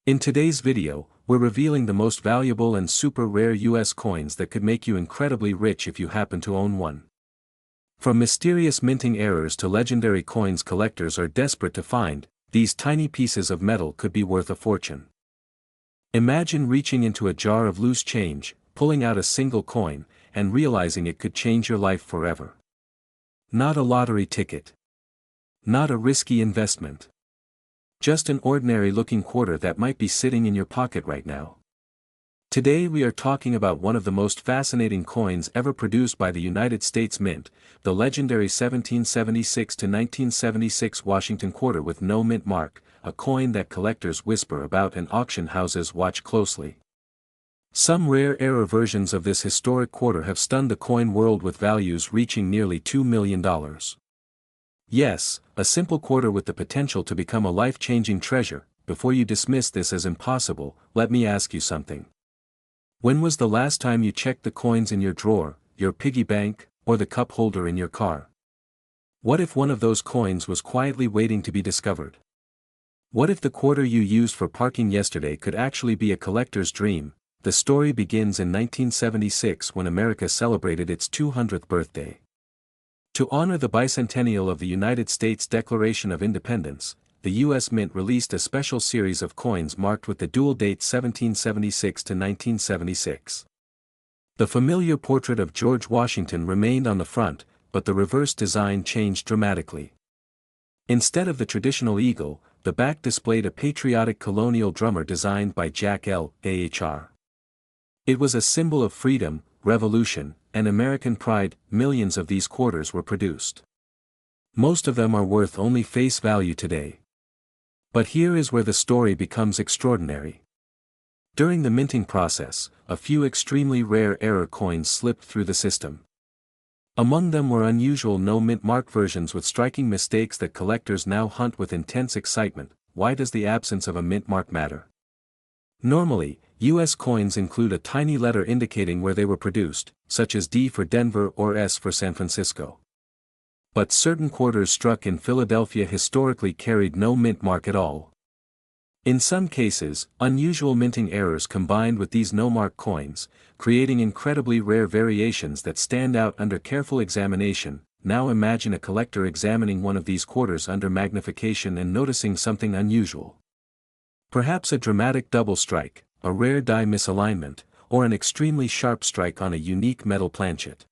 In today's video, we're revealing the most valuable and super rare US coins that could make you incredibly rich if you happen to own one. From mysterious minting errors to legendary coins collectors are desperate to find, these tiny pieces of metal could be worth a fortune. Imagine reaching into a jar of loose change, pulling out a single coin, and realizing it could change your life forever. Not a lottery ticket. Not a risky investment. Just an ordinary-looking quarter that might be sitting in your pocket right now. Today we are talking about one of the most fascinating coins ever produced by the United States Mint, the legendary 1776 to 1976 Washington quarter with no mint mark, a coin that collectors whisper about and auction houses watch closely. Some rare error versions of this historic quarter have stunned the coin world with values reaching nearly $2 million. Yes, a simple quarter with the potential to become a life-changing treasure. Before you dismiss this as impossible, let me ask you something. When was the last time you checked the coins in your drawer, your piggy bank, or the cup holder in your car? What if one of those coins was quietly waiting to be discovered? What if the quarter you used for parking yesterday could actually be a collector's dream? The story begins in 1976 when America celebrated its 200th birthday. To honor the bicentennial of the United States Declaration of Independence, the U.S. Mint released a special series of coins marked with the dual date 1776 to 1976. The familiar portrait of George Washington remained on the front, but the reverse design changed dramatically. Instead of the traditional eagle, the back displayed a patriotic colonial drummer designed by Jack L. Ahr. It was a symbol of freedom, revolution, and American pride. Millions of these quarters were produced. Most of them are worth only face value today. But here is where the story becomes extraordinary. During the minting process, a few extremely rare error coins slipped through the system. Among them were unusual no-mint mark versions with striking mistakes that collectors now hunt with intense excitement. Why does the absence of a mint mark matter? Normally, U.S. coins include a tiny letter indicating where they were produced, such as D for Denver or S for San Francisco. But certain quarters struck in Philadelphia historically carried no mint mark at all. In some cases, unusual minting errors combined with these no-mark coins, creating incredibly rare variations that stand out under careful examination. Now imagine a collector examining one of these quarters under magnification and noticing something unusual. Perhaps a dramatic double strike, a rare die misalignment, or an extremely sharp strike on a unique metal planchet.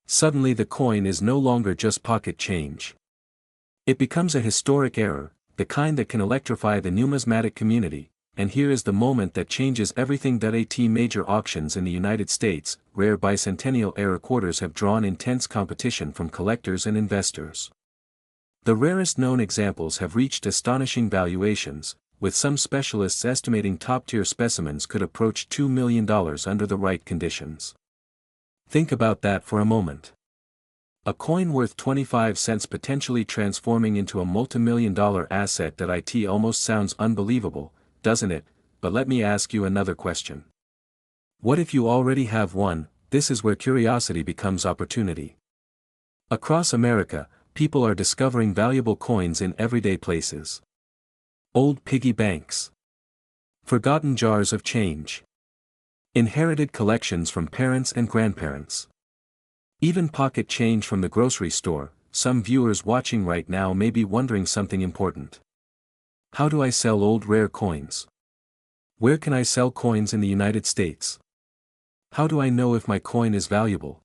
Suddenly the coin is no longer just pocket change. It becomes a historic error, the kind that can electrify the numismatic community, and here is the moment that changes everything. At major auctions in the United States, rare bicentennial error quarters have drawn intense competition from collectors and investors. The rarest known examples have reached astonishing valuations, with some specialists estimating top-tier specimens could approach $2 million under the right conditions. Think about that for a moment. A coin worth 25 cents potentially transforming into a multi-million-dollar asset. It almost sounds unbelievable, doesn't it? But let me ask you another question. What if you already have one? This is where curiosity becomes opportunity. Across America, people are discovering valuable coins in everyday places. Old piggy banks. Forgotten jars of change. Inherited collections from parents and grandparents. Even pocket change from the grocery store. Some viewers watching right now may be wondering something important. How do I sell old rare coins? Where can I sell coins in the United States? How do I know if my coin is valuable?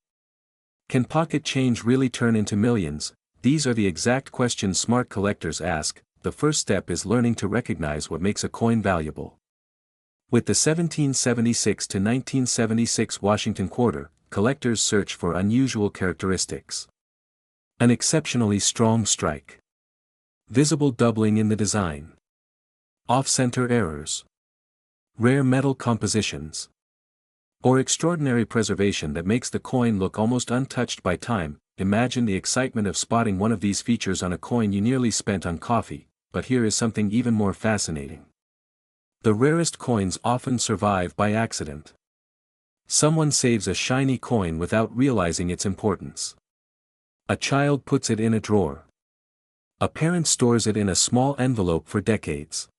Can pocket change really turn into millions? These are the exact questions smart collectors ask. The first step is learning to recognize what makes a coin valuable. With the 1776 to 1976 Washington quarter, collectors search for unusual characteristics. An exceptionally strong strike. Visible doubling in the design. Off-center errors. Rare metal compositions. Or extraordinary preservation that makes the coin look almost untouched by time. Imagine the excitement of spotting one of these features on a coin you nearly spent on coffee. But here is something even more fascinating. The rarest coins often survive by accident. Someone saves a shiny coin without realizing its importance. A child puts it in a drawer. A parent stores it in a small envelope for decades.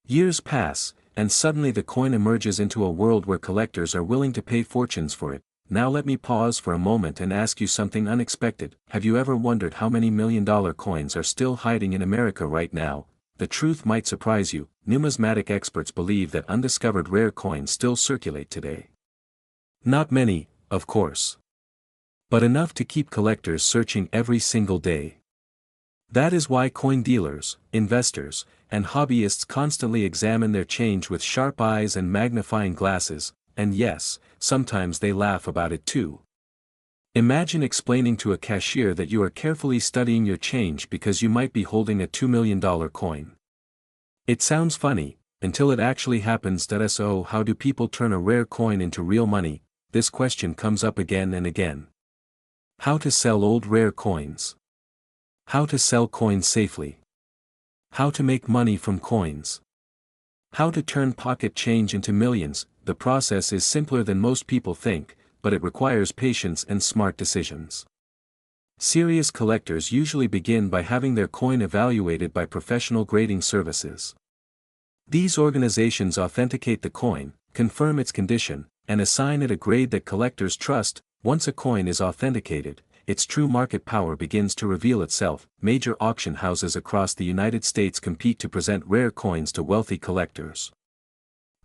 Years pass, and suddenly the coin emerges into a world where collectors are willing to pay fortunes for it. Now let me pause for a moment and ask you something unexpected. Have you ever wondered how many million-dollar coins are still hiding in America right now? The truth might surprise you. Numismatic experts believe that undiscovered rare coins still circulate today. Not many, of course, but enough to keep collectors searching every single day. That is why coin dealers, investors, and hobbyists constantly examine their change with sharp eyes and magnifying glasses, and yes, sometimes they laugh about it too. Imagine explaining to a cashier that you are carefully studying your change because you might be holding a $2 million coin. It sounds funny, until it actually happens. So how do people turn a rare coin into real money? This question comes up again and again. How to sell old rare coins. How to sell coins safely. How to make money from coins. How to turn pocket change into millions. The process is simpler than most people think, but it requires patience and smart decisions. Serious collectors usually begin by having their coin evaluated by professional grading services. These organizations authenticate the coin, confirm its condition, and assign it a grade that collectors trust. Once a coin is authenticated, its true market power begins to reveal itself. Major auction houses across the United States compete to present rare coins to wealthy collectors.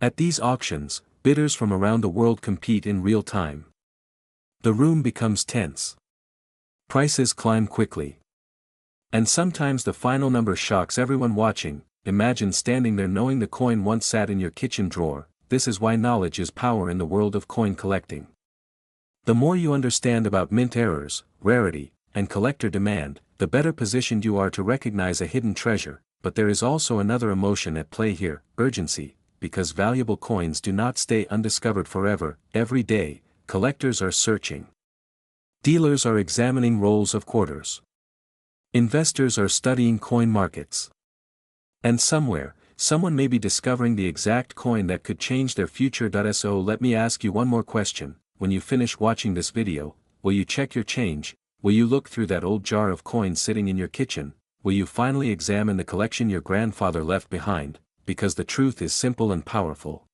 At these auctions, bidders from around the world compete in real time. The room becomes tense. Prices climb quickly. And sometimes the final number shocks everyone watching. Imagine standing there knowing the coin once sat in your kitchen drawer. This is why knowledge is power in the world of coin collecting. The more you understand about mint errors, rarity, and collector demand, the better positioned you are to recognize a hidden treasure. But there is also another emotion at play here: urgency, because valuable coins do not stay undiscovered forever. Every day, collectors are searching. Dealers are examining rolls of quarters. Investors are studying coin markets. And somewhere, someone may be discovering the exact coin that could change their future. So let me ask you one more question. When you finish watching this video, will you check your change? Will you look through that old jar of coins sitting in your kitchen? Will you finally examine the collection your grandfather left behind? Because the truth is simple and powerful.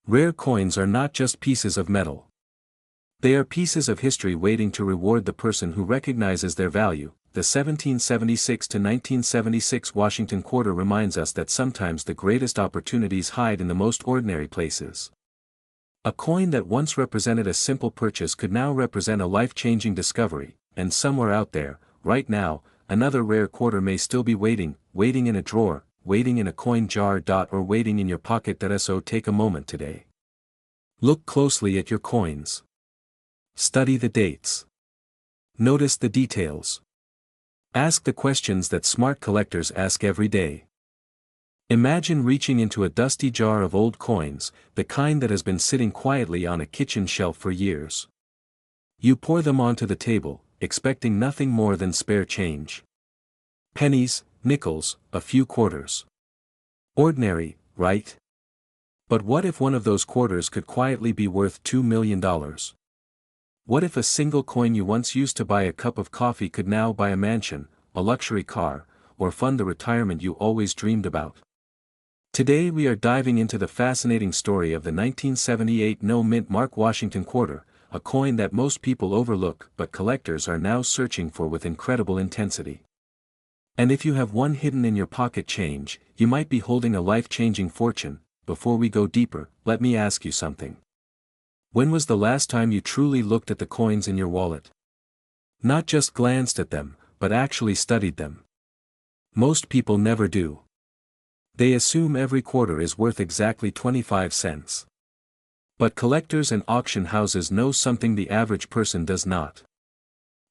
Rare coins are not just pieces of metal. They are pieces of history waiting to reward the person who recognizes their value. The 1776 to 1976 Washington Quarter reminds us that sometimes the greatest opportunities hide in the most ordinary places. A coin that once represented a simple purchase could now represent a life-changing discovery, and somewhere out there, right now, another rare quarter may still be waiting in a drawer, waiting in a coin jar. Or waiting in your pocket. So take a moment today. Look closely at your coins. Study the dates. Notice the details. Ask the questions that smart collectors ask every day. Imagine reaching into a dusty jar of old coins, the kind that has been sitting quietly on a kitchen shelf for years. You pour them onto the table, expecting nothing more than spare change. Pennies, nickels, a few quarters. Ordinary, right? But what if one of those quarters could quietly be worth $2 million? What if a single coin you once used to buy a cup of coffee could now buy a mansion, a luxury car, or fund the retirement you always dreamed about? Today we are diving into the fascinating story of the 1978 no-mint mark Washington Quarter, a coin that most people overlook but collectors are now searching for with incredible intensity. And if you have one hidden in your pocket change, you might be holding a life-changing fortune. Before we go deeper, let me ask you something. When was the last time you truly looked at the coins in your wallet? Not just glanced at them, but actually studied them. Most people never do. They assume every quarter is worth exactly 25 cents. But collectors and auction houses know something the average person does not.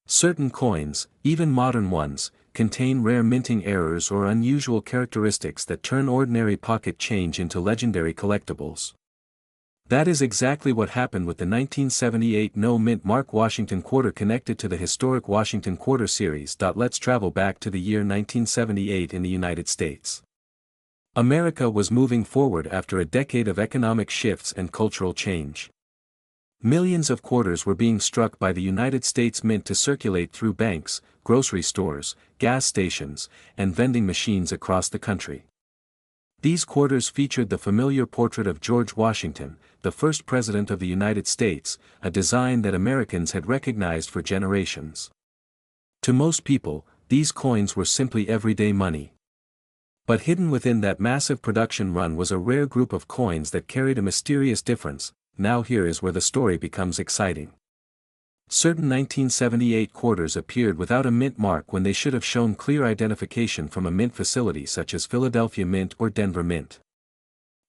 Certain coins, even modern ones, contain rare minting errors or unusual characteristics that turn ordinary pocket change into legendary collectibles. That is exactly what happened with the 1978 no-mint mark Washington Quarter, connected to the historic Washington Quarter series. Let's travel back to the year 1978 in the United States. America was moving forward after a decade of economic shifts and cultural change. Millions of quarters were being struck by the United States Mint to circulate through banks, grocery stores, gas stations, and vending machines across the country. These quarters featured the familiar portrait of George Washington, the first President of the United States, a design that Americans had recognized for generations. To most people, these coins were simply everyday money. But hidden within that massive production run was a rare group of coins that carried a mysterious difference. Now here is where the story becomes exciting. Certain 1978 quarters appeared without a mint mark when they should have shown clear identification from a mint facility such as Philadelphia Mint or Denver Mint.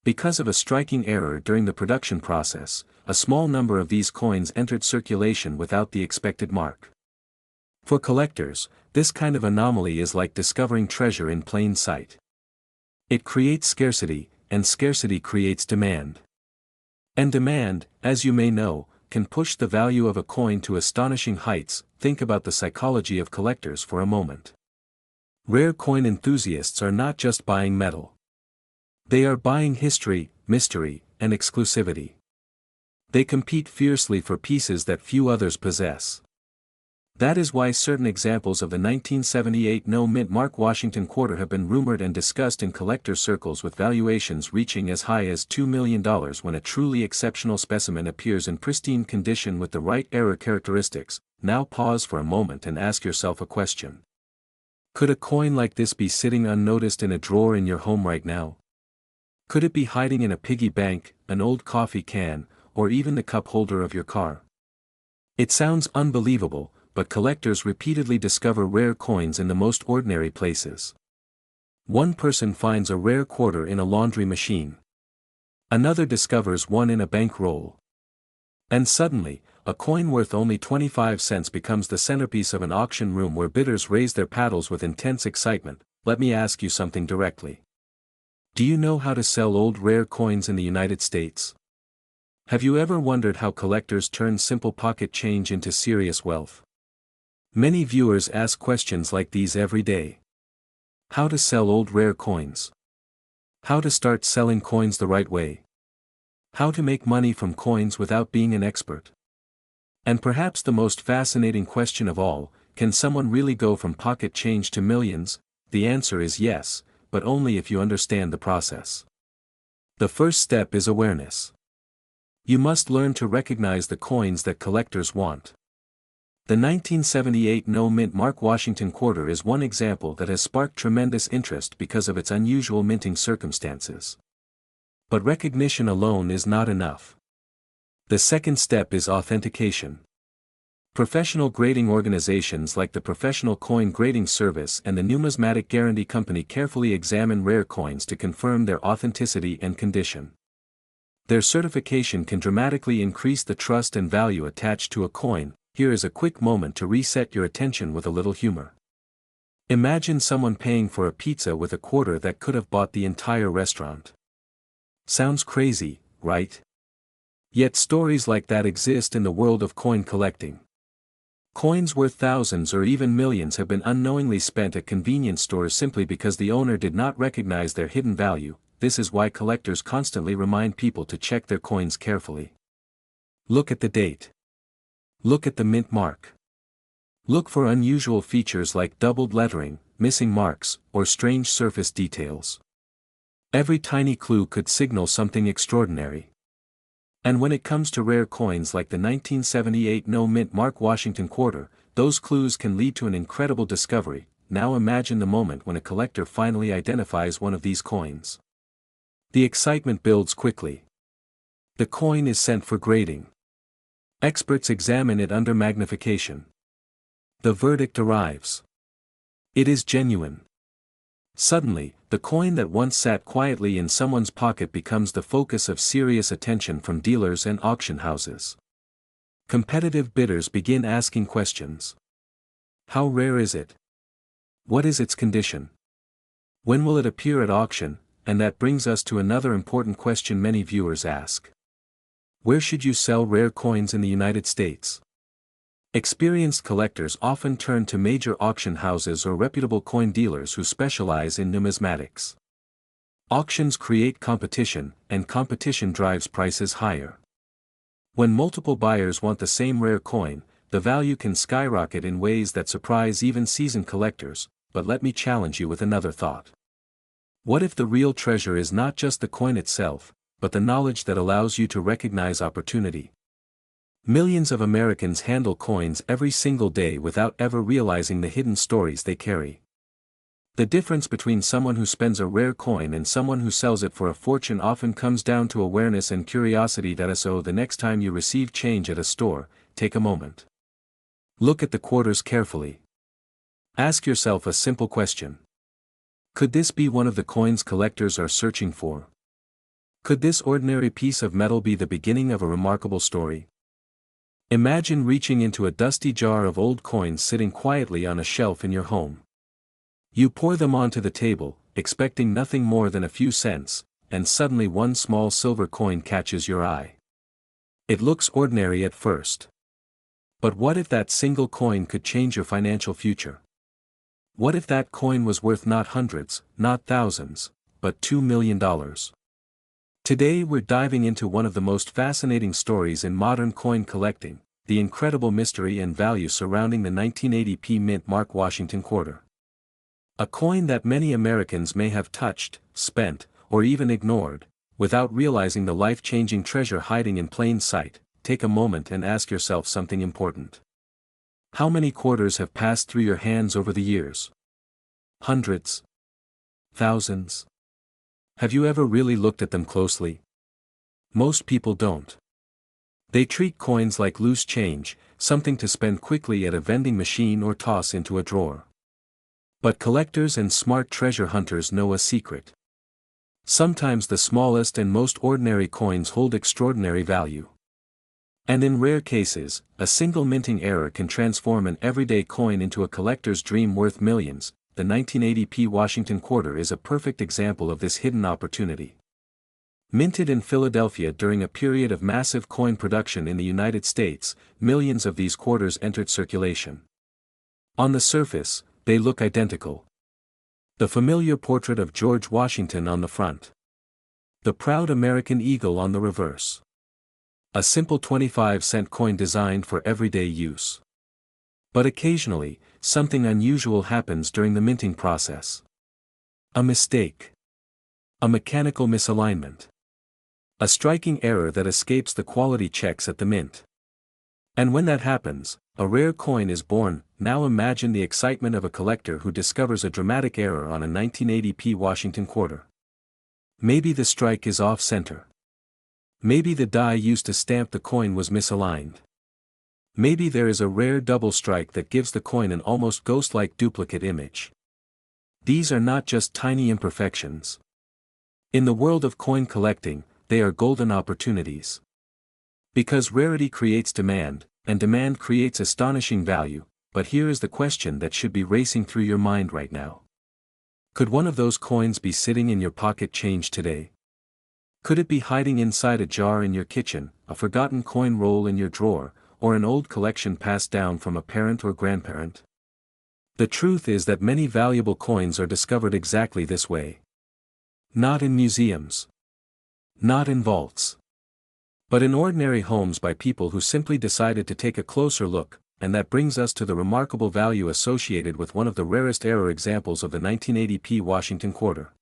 Because of a striking error during the production process, a small number of these coins entered circulation without the expected mark. For collectors, this kind of anomaly is like discovering treasure in plain sight. It creates scarcity, and scarcity creates demand. And demand, as you may know, can push the value of a coin to astonishing heights. Think about the psychology of collectors for a moment. Rare coin enthusiasts are not just buying metal. They are buying history, mystery, and exclusivity. They compete fiercely for pieces that few others possess. That is why certain examples of the 1978 no-mint mark Washington quarter have been rumored and discussed in collector circles, with valuations reaching as high as $2 million when a truly exceptional specimen appears in pristine condition with the right error characteristics. Now pause for a moment and ask yourself a question. Could a coin like this be sitting unnoticed in a drawer in your home right now? Could it be hiding in a piggy bank, an old coffee can, or even the cup holder of your car? It sounds unbelievable, but collectors repeatedly discover rare coins in the most ordinary places. One person finds a rare quarter in a laundry machine. Another discovers one in a bank roll. And suddenly, a coin worth only 25 cents becomes the centerpiece of an auction room where bidders raise their paddles with intense excitement. Let me ask you something directly. Do you know how to sell old rare coins in the United States? Have you ever wondered how collectors turn simple pocket change into serious wealth? Many viewers ask questions like these every day. How to sell old rare coins? How to start selling coins the right way? How to make money from coins without being an expert? And perhaps the most fascinating question of all, can someone really go from pocket change to millions? The answer is yes, but only if you understand the process. The first step is awareness. You must learn to recognize the coins that collectors want. The 1978 no-mint mark Washington quarter is one example that has sparked tremendous interest because of its unusual minting circumstances. But recognition alone is not enough. The second step is authentication. Professional grading organizations like the Professional Coin Grading Service and the Numismatic Guarantee Company carefully examine rare coins to confirm their authenticity and condition. Their certification can dramatically increase the trust and value attached to a coin. Here is a quick moment to reset your attention with a little humor. Imagine someone paying for a pizza with a quarter that could have bought the entire restaurant. Sounds crazy, right? Yet stories like that exist in the world of coin collecting. Coins worth thousands or even millions have been unknowingly spent at convenience stores simply because the owner did not recognize their hidden value. This is why collectors constantly remind people to check their coins carefully. Look at the date. Look at the mint mark. Look for unusual features like doubled lettering, missing marks, or strange surface details. Every tiny clue could signal something extraordinary. And when it comes to rare coins like the 1978 no-mint mark Washington quarter, those clues can lead to an incredible discovery. Now imagine the moment when a collector finally identifies one of these coins. The excitement builds quickly. The coin is sent for grading. Experts examine it under magnification. The verdict arrives. It is genuine. Suddenly, the coin that once sat quietly in someone's pocket becomes the focus of serious attention from dealers and auction houses. Competitive bidders begin asking questions. How rare is it? What is its condition? When will it appear at auction? And that brings us to another important question many viewers ask. Where should you sell rare coins in the United States? Experienced collectors often turn to major auction houses or reputable coin dealers who specialize in numismatics. Auctions create competition, and competition drives prices higher. When multiple buyers want the same rare coin, the value can skyrocket in ways that surprise even seasoned collectors. But let me challenge you with another thought. What if the real treasure is not just the coin itself, but the knowledge that allows you to recognize opportunity? Millions of Americans handle coins every single day without ever realizing the hidden stories they carry. The difference between someone who spends a rare coin and someone who sells it for a fortune often comes down to awareness and curiosity. So the next time you receive change at a store, take a moment. Look at the quarters carefully. Ask yourself a simple question. Could this be one of the coins collectors are searching for? Could this ordinary piece of metal be the beginning of a remarkable story? Imagine reaching into a dusty jar of old coins sitting quietly on a shelf in your home. You pour them onto the table, expecting nothing more than a few cents, and suddenly one small silver coin catches your eye. It looks ordinary at first. But what if that single coin could change your financial future? What if that coin was worth not hundreds, not thousands, but $2 million? Today we're diving into one of the most fascinating stories in modern coin collecting, the incredible mystery and value surrounding the 1980p mint mark Washington Quarter. A coin that many Americans may have touched, spent, or even ignored, without realizing the life-changing treasure hiding in plain sight. Take a moment and ask yourself something important. How many quarters have passed through your hands over the years? Hundreds? Thousands? Have you ever really looked at them closely? Most people don't. They treat coins like loose change, something to spend quickly at a vending machine or toss into a drawer. But collectors and smart treasure hunters know a secret. Sometimes the smallest and most ordinary coins hold extraordinary value. And in rare cases, a single minting error can transform an everyday coin into a collector's dream worth millions. The 1980p Washington Quarter is a perfect example of this hidden opportunity. Minted in Philadelphia during a period of massive coin production in the United States, millions of these quarters entered circulation. On the surface, they look identical. The familiar portrait of George Washington on the front. The proud American eagle on the reverse. A simple 25-cent coin designed for everyday use. But occasionally, something unusual happens during the minting process. A mistake. A mechanical misalignment. A striking error that escapes the quality checks at the mint. And when that happens, a rare coin is born. Now imagine the excitement of a collector who discovers a dramatic error on a 1980p Washington Quarter. Maybe the strike is off-center. Maybe the die used to stamp the coin was misaligned. Maybe there is a rare double strike that gives the coin an almost ghost-like duplicate image. These are not just tiny imperfections. In the world of coin collecting, they are golden opportunities. Because rarity creates demand, and demand creates astonishing value. But here is the question that should be racing through your mind right now. Could one of those coins be sitting in your pocket change today? Could it be hiding inside a jar in your kitchen, a forgotten coin roll in your drawer, or an old collection passed down from a parent or grandparent? The truth is that many valuable coins are discovered exactly this way. Not in museums. Not in vaults. But in ordinary homes by people who simply decided to take a closer look. And that brings us to the remarkable value associated with one of the rarest error examples of the 1980p Washington Quarter.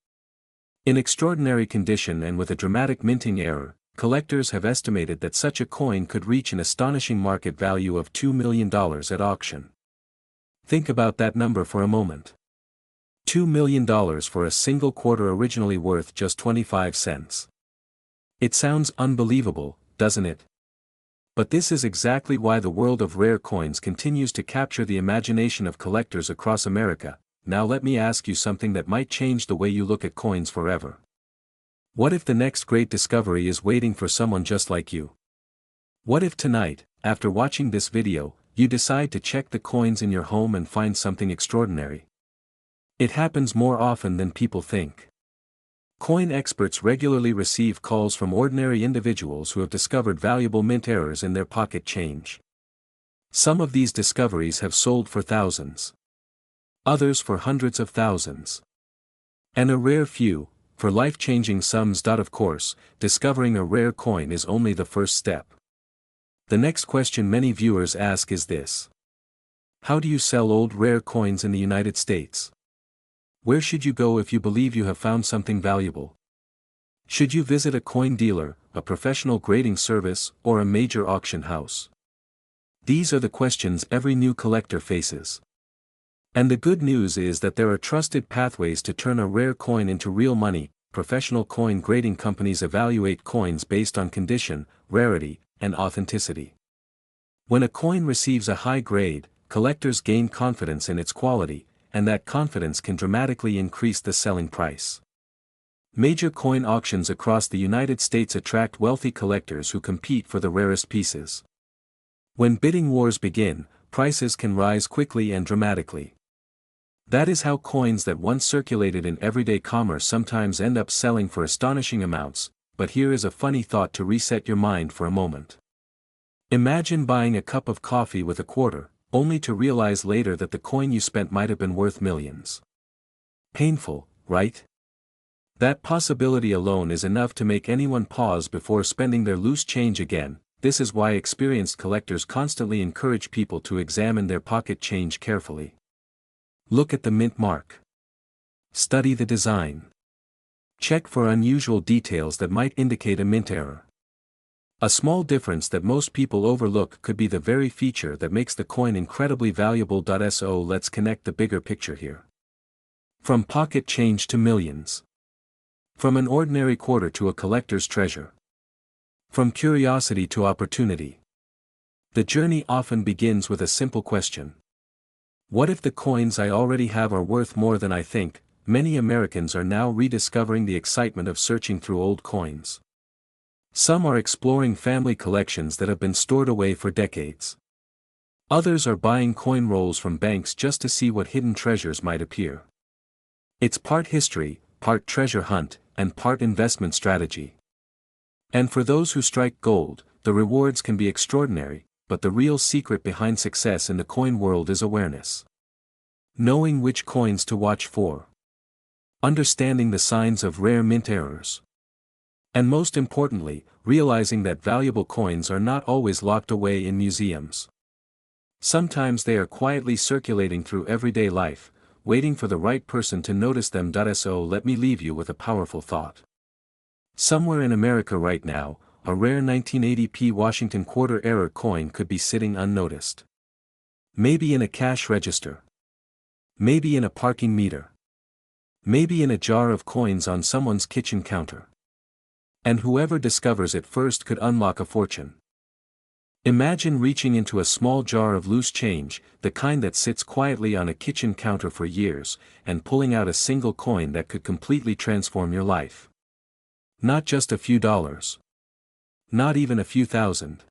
In extraordinary condition and with a dramatic minting error, collectors have estimated that such a coin could reach an astonishing market value of $2 million at auction. Think about that number for a moment. $2 million for a single quarter originally worth just 25 cents. It sounds unbelievable, doesn't it? But this is exactly why the world of rare coins continues to capture the imagination of collectors across America. Now let me ask you something that might change the way you look at coins forever. What if the next great discovery is waiting for someone just like you? What if tonight, after watching this video, you decide to check the coins in your home and find something extraordinary? It happens more often than people think. Coin experts regularly receive calls from ordinary individuals who have discovered valuable mint errors in their pocket change. Some of these discoveries have sold for thousands. Others for hundreds of thousands. And a rare few, for life-changing sums. Of course, discovering a rare coin is only the first step. The next question many viewers ask is this. How do you sell old rare coins in the United States? Where should you go if you believe you have found something valuable? Should you visit a coin dealer, a professional grading service, or a major auction house? These are the questions every new collector faces. And the good news is that there are trusted pathways to turn a rare coin into real money. Professional coin grading companies evaluate coins based on condition, rarity, and authenticity. When a coin receives a high grade, collectors gain confidence in its quality, and that confidence can dramatically increase the selling price. Major coin auctions across the United States attract wealthy collectors who compete for the rarest pieces. When bidding wars begin, prices can rise quickly and dramatically. That is how coins that once circulated in everyday commerce sometimes end up selling for astonishing amounts. But here is a funny thought to reset your mind for a moment. Imagine buying a cup of coffee with a quarter, only to realize later that the coin you spent might have been worth millions. Painful, right? That possibility alone is enough to make anyone pause before spending their loose change again. This is why experienced collectors constantly encourage people to examine their pocket change carefully. Look at the mint mark. Study the design. Check for unusual details that might indicate a mint error. A small difference that most people overlook could be the very feature that makes the coin incredibly valuable. So let's connect the bigger picture here. From pocket change to millions. From an ordinary quarter to a collector's treasure. From curiosity to opportunity. The journey often begins with a simple question. What if the coins I already have are worth more than I think? Many Americans are now rediscovering the excitement of searching through old coins. Some are exploring family collections that have been stored away for decades. Others are buying coin rolls from banks just to see what hidden treasures might appear. It's part history, part treasure hunt, and part investment strategy. And for those who strike gold, the rewards can be extraordinary, but the real secret behind success in the coin world is awareness. Knowing which coins to watch for. Understanding the signs of rare mint errors. And most importantly, realizing that valuable coins are not always locked away in museums. Sometimes they are quietly circulating through everyday life, waiting for the right person to notice them. So let me leave you with a powerful thought. Somewhere in America right now, a rare 1980p Washington quarter-era coin could be sitting unnoticed. Maybe in a cash register. Maybe in a parking meter. Maybe in a jar of coins on someone's kitchen counter. And whoever discovers it first could unlock a fortune. Imagine reaching into a small jar of loose change, the kind that sits quietly on a kitchen counter for years, and pulling out a single coin that could completely transform your life. Not just a few dollars. Not even a few thousand.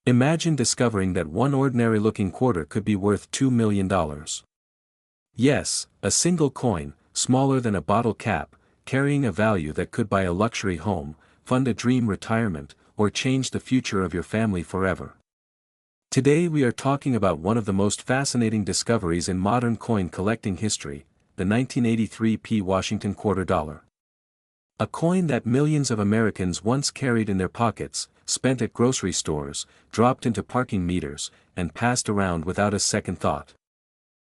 Imagine discovering that one ordinary-looking quarter could be worth $2 million. Yes, a single coin, smaller than a bottle cap, carrying a value that could buy a luxury home, fund a dream retirement, or change the future of your family forever. Today we are talking about one of the most fascinating discoveries in modern coin collecting history, the 1983p Washington quarter dollar. A coin that millions of Americans once carried in their pockets, spent at grocery stores, dropped into parking meters, and passed around without a second thought.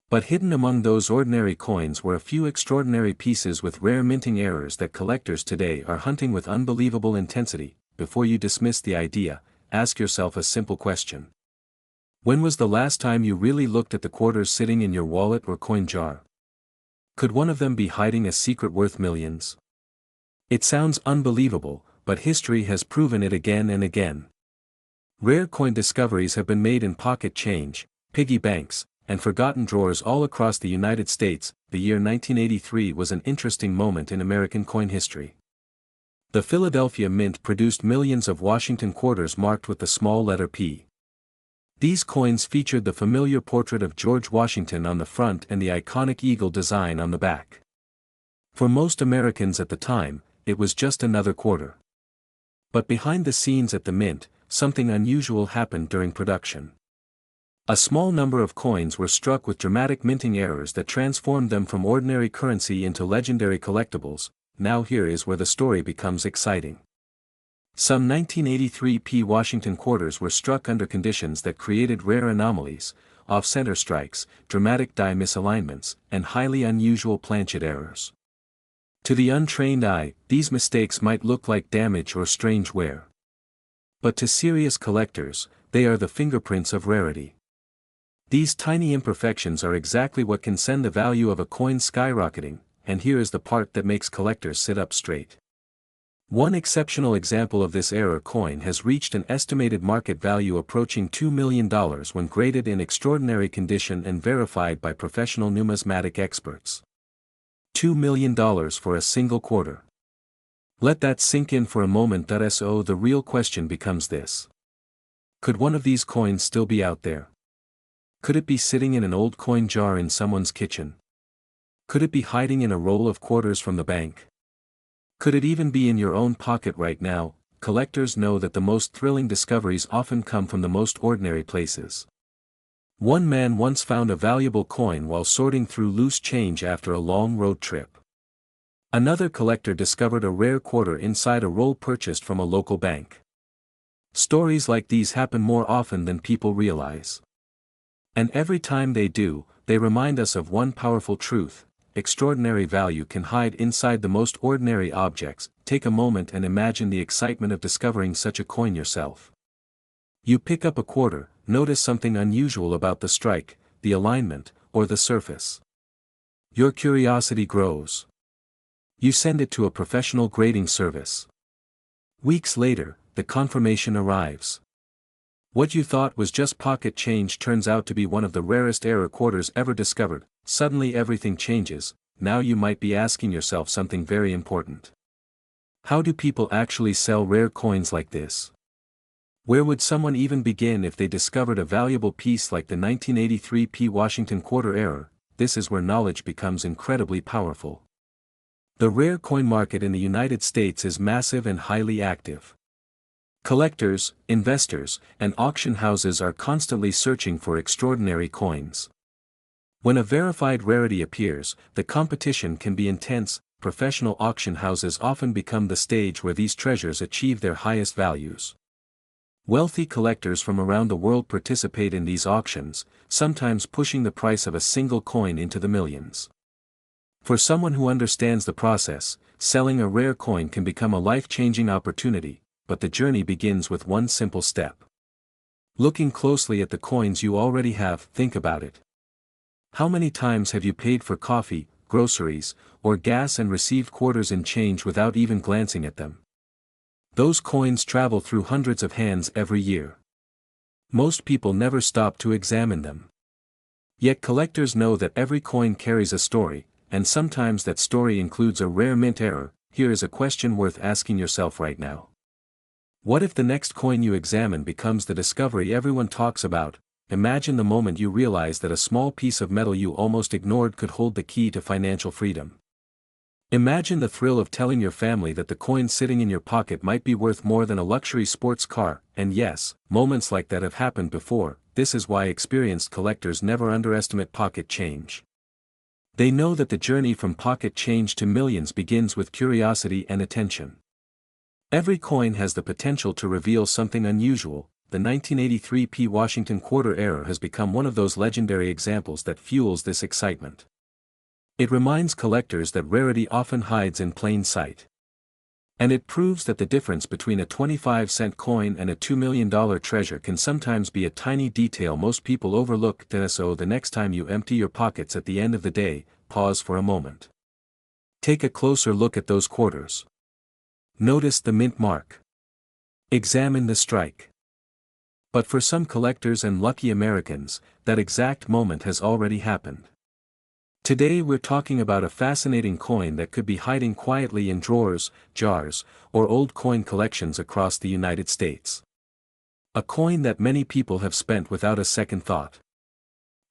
But hidden among those ordinary coins were a few extraordinary pieces with rare minting errors that collectors today are hunting with unbelievable intensity. Before you dismiss the idea, ask yourself a simple question. When was the last time you really looked at the quarters sitting in your wallet or coin jar? Could one of them be hiding a secret worth millions? It sounds unbelievable, but history has proven it again and again. Rare coin discoveries have been made in pocket change, piggy banks, and forgotten drawers all across the United States. The year 1983 was an interesting moment in American coin history. The Philadelphia Mint produced millions of Washington quarters marked with the small letter P. These coins featured the familiar portrait of George Washington on the front and the iconic eagle design on the back. For most Americans at the time, it was just another quarter. But behind the scenes at the Mint, something unusual happened during production. A small number of coins were struck with dramatic minting errors that transformed them from ordinary currency into legendary collectibles. Now here is where the story becomes exciting. Some 1983p Washington quarters were struck under conditions that created rare anomalies, off-center strikes, dramatic die misalignments, and highly unusual planchet errors. To the untrained eye, these mistakes might look like damage or strange wear. But to serious collectors, they are the fingerprints of rarity. These tiny imperfections are exactly what can send the value of a coin skyrocketing, and here is the part that makes collectors sit up straight. One exceptional example of this error coin has reached an estimated market value approaching $2 million when graded in extraordinary condition and verified by professional numismatic experts. $2 million for a single quarter. Let that sink in for a moment. So the real question becomes this. Could one of these coins still be out there? Could it be sitting in an old coin jar in someone's kitchen? Could it be hiding in a roll of quarters from the bank? Could it even be in your own pocket right now? Collectors know that the most thrilling discoveries often come from the most ordinary places. One man once found a valuable coin while sorting through loose change after a long road trip. Another collector discovered a rare quarter inside a roll purchased from a local bank. Stories like these happen more often than people realize. And every time they do, they remind us of one powerful truth: extraordinary value can hide inside the most ordinary objects. Take a moment and imagine the excitement of discovering such a coin yourself. You pick up a quarter, notice something unusual about the strike, the alignment, or the surface. Your curiosity grows. You send it to a professional grading service. Weeks later, the confirmation arrives. What you thought was just pocket change turns out to be one of the rarest error quarters ever discovered. Suddenly everything changes. Now you might be asking yourself something very important. How do people actually sell rare coins like this? Where would someone even begin if they discovered a valuable piece like the 1983 P Washington Quarter error? This is where knowledge becomes incredibly powerful. The rare coin market in the United States is massive and highly active. Collectors, investors, and auction houses are constantly searching for extraordinary coins. When a verified rarity appears, the competition can be intense. Professional auction houses often become the stage where these treasures achieve their highest values. Wealthy collectors from around the world participate in these auctions, sometimes pushing the price of a single coin into the millions. For someone who understands the process, selling a rare coin can become a life-changing opportunity, but the journey begins with one simple step. Looking closely at the coins you already have. Think about it. How many times have you paid for coffee, groceries, or gas and received quarters in change without even glancing at them? Those coins travel through hundreds of hands every year. Most people never stop to examine them. Yet collectors know that every coin carries a story, and sometimes that story includes a rare mint error. Here is a question worth asking yourself right now. What if the next coin you examine becomes the discovery everyone talks about? Imagine the moment you realize that a small piece of metal you almost ignored could hold the key to financial freedom. Imagine the thrill of telling your family that the coin sitting in your pocket might be worth more than a luxury sports car. And yes, moments like that have happened before. This is why experienced collectors never underestimate pocket change. They know that the journey from pocket change to millions begins with curiosity and attention. Every coin has the potential to reveal something unusual. The 1983 P Washington Quarter error has become one of those legendary examples that fuels this excitement. It reminds collectors that rarity often hides in plain sight. And it proves that the difference between a 25-cent coin and a $2 million treasure can sometimes be a tiny detail most people overlook. So the next time you empty your pockets at the end of the day, pause for a moment. Take a closer look at those quarters. Notice the mint mark. Examine the strike. But for some collectors and lucky Americans, that exact moment has already happened. Today we're talking about a fascinating coin that could be hiding quietly in drawers, jars, or old coin collections across the United States. A coin that many people have spent without a second thought.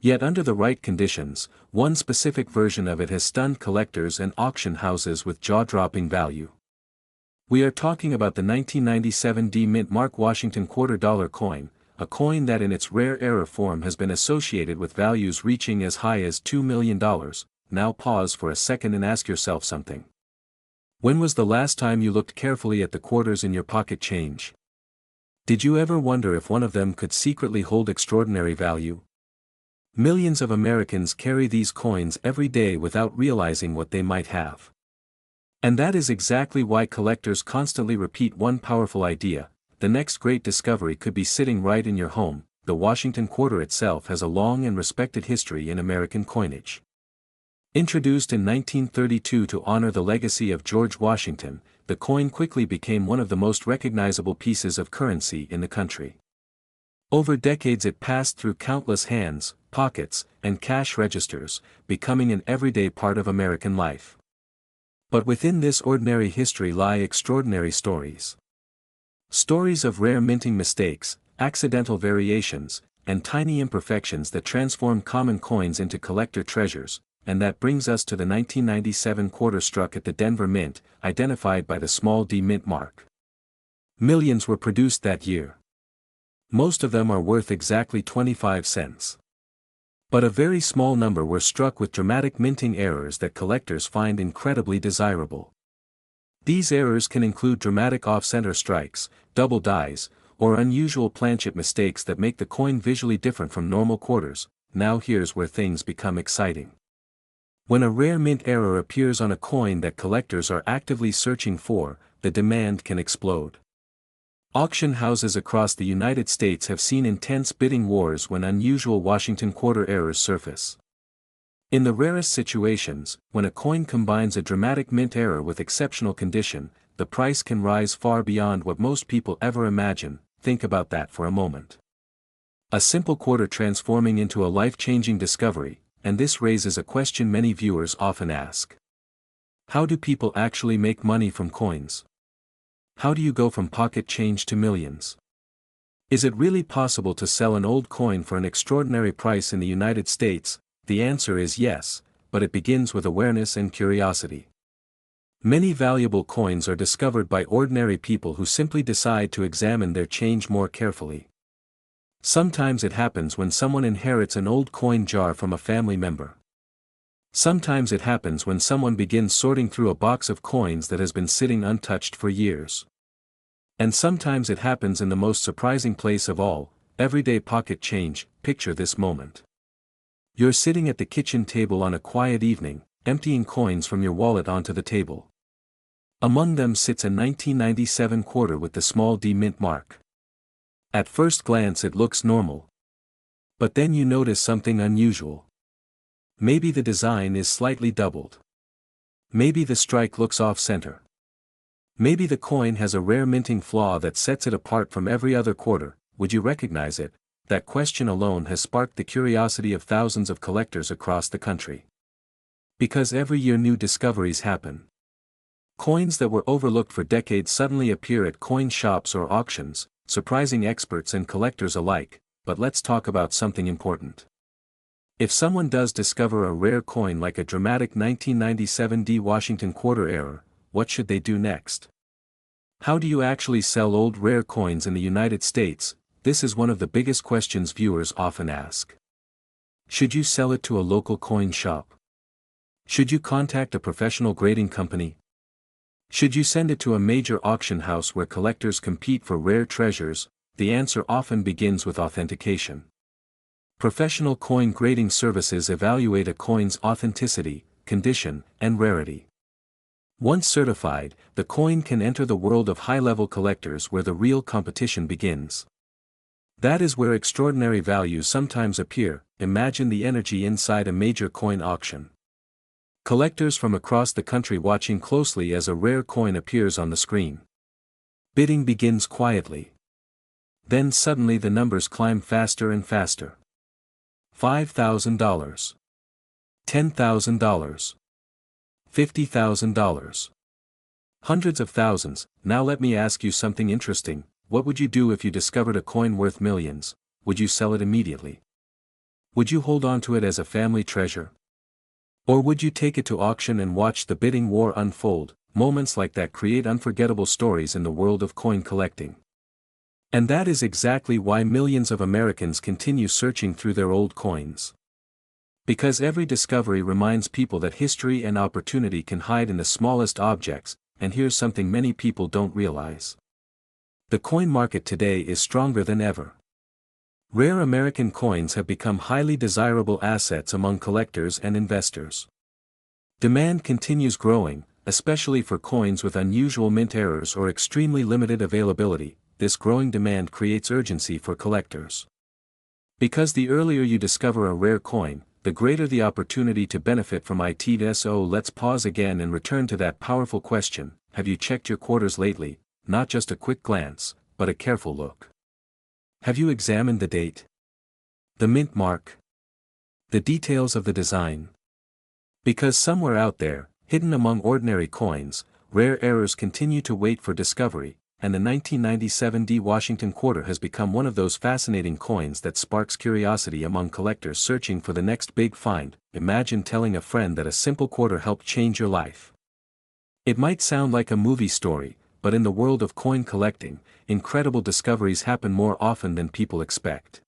Yet under the right conditions, one specific version of it has stunned collectors and auction houses with jaw-dropping value. We are talking about the 1997 D Mint Mark Washington Quarter Dollar coin, a coin that in its rare error form has been associated with values reaching as high as $2 million. Now pause for a second and ask yourself something. When was the last time you looked carefully at the quarters in your pocket change? Did you ever wonder if one of them could secretly hold extraordinary value? Millions of Americans carry these coins every day without realizing what they might have. And that is exactly why collectors constantly repeat one powerful idea: the next great discovery could be sitting right in your home. The Washington Quarter itself has a long and respected history in American coinage. Introduced in 1932 to honor the legacy of George Washington, the coin quickly became one of the most recognizable pieces of currency in the country. Over decades it passed through countless hands, pockets, and cash registers, becoming an everyday part of American life. But within this ordinary history lie extraordinary stories. Stories of rare minting mistakes, accidental variations, and tiny imperfections that transform common coins into collector treasures. And that brings us to the 1997 quarter struck at the Denver Mint, identified by the small d mint mark. Millions were produced that year. Most of them are worth exactly 25 cents. But a very small number were struck with dramatic minting errors that collectors find incredibly desirable. These errors can include dramatic off-center strikes, double dies, or unusual planchet mistakes that make the coin visually different from normal quarters. Now here's where things become exciting. When a rare mint error appears on a coin that collectors are actively searching for, the demand can explode. Auction houses across the United States have seen intense bidding wars when unusual Washington Quarter errors surface. In the rarest situations, when a coin combines a dramatic mint error with exceptional condition, the price can rise far beyond what most people ever imagine. Think about that for a moment. A simple quarter transforming into a life-changing discovery. And this raises a question many viewers often ask. How do people actually make money from coins? How do you go from pocket change to millions? Is it really possible to sell an old coin for an extraordinary price in the United States? The answer is yes, but it begins with awareness and curiosity. Many valuable coins are discovered by ordinary people who simply decide to examine their change more carefully. Sometimes it happens when someone inherits an old coin jar from a family member. Sometimes it happens when someone begins sorting through a box of coins that has been sitting untouched for years. And sometimes it happens in the most surprising place of all, everyday pocket change. Picture this moment. You're sitting at the kitchen table on a quiet evening, emptying coins from your wallet onto the table. Among them sits a 1997 quarter with the small d mint mark. At first glance it looks normal. But then you notice something unusual. Maybe the design is slightly doubled. Maybe the strike looks off-center. Maybe the coin has a rare minting flaw that sets it apart from every other quarter. Would you recognize it? That question alone has sparked the curiosity of thousands of collectors across the country. Because every year new discoveries happen. Coins that were overlooked for decades suddenly appear at coin shops or auctions, surprising experts and collectors alike. But let's talk about something important. If someone does discover a rare coin like a dramatic 1997 D Washington Quarter error, what should they do next? How do you actually sell old rare coins in the United States? This is one of the biggest questions viewers often ask. Should you sell it to a local coin shop? Should you contact a professional grading company? Should you send it to a major auction house where collectors compete for rare treasures? The answer often begins with authentication. Professional coin grading services evaluate a coin's authenticity, condition, and rarity. Once certified, the coin can enter the world of high-level collectors where the real competition begins. That is where extraordinary values sometimes appear. Imagine the energy inside a major coin auction. Collectors from across the country watching closely as a rare coin appears on the screen. Bidding begins quietly. Then suddenly the numbers climb faster and faster. $5,000. $10,000. $50,000. Hundreds of thousands. Now let me ask you something interesting. What would you do if you discovered a coin worth millions? Would you sell it immediately? Would you hold on to it as a family treasure? Or would you take it to auction and watch the bidding war unfold? Moments like that create unforgettable stories in the world of coin collecting. And that is exactly why millions of Americans continue searching through their old coins. Because every discovery reminds people that history and opportunity can hide in the smallest objects. And here's something many people don't realize. The coin market today is stronger than ever. Rare American coins have become highly desirable assets among collectors and investors. Demand continues growing, especially for coins with unusual mint errors or extremely limited availability. This growing demand creates urgency for collectors. Because the earlier you discover a rare coin, the greater the opportunity to benefit from it. So let's pause again and return to that powerful question: have you checked your quarters lately? Not just a quick glance, but a careful look. Have you examined the date? The mint mark? The details of the design? Because somewhere out there, hidden among ordinary coins, rare errors continue to wait for discovery, and the 1997 Washington Quarter has become one of those fascinating coins that sparks curiosity among collectors searching for the next big find. Imagine telling a friend that a simple quarter helped change your life. It might sound like a movie story, but in the world of coin collecting, incredible discoveries happen more often than people expect.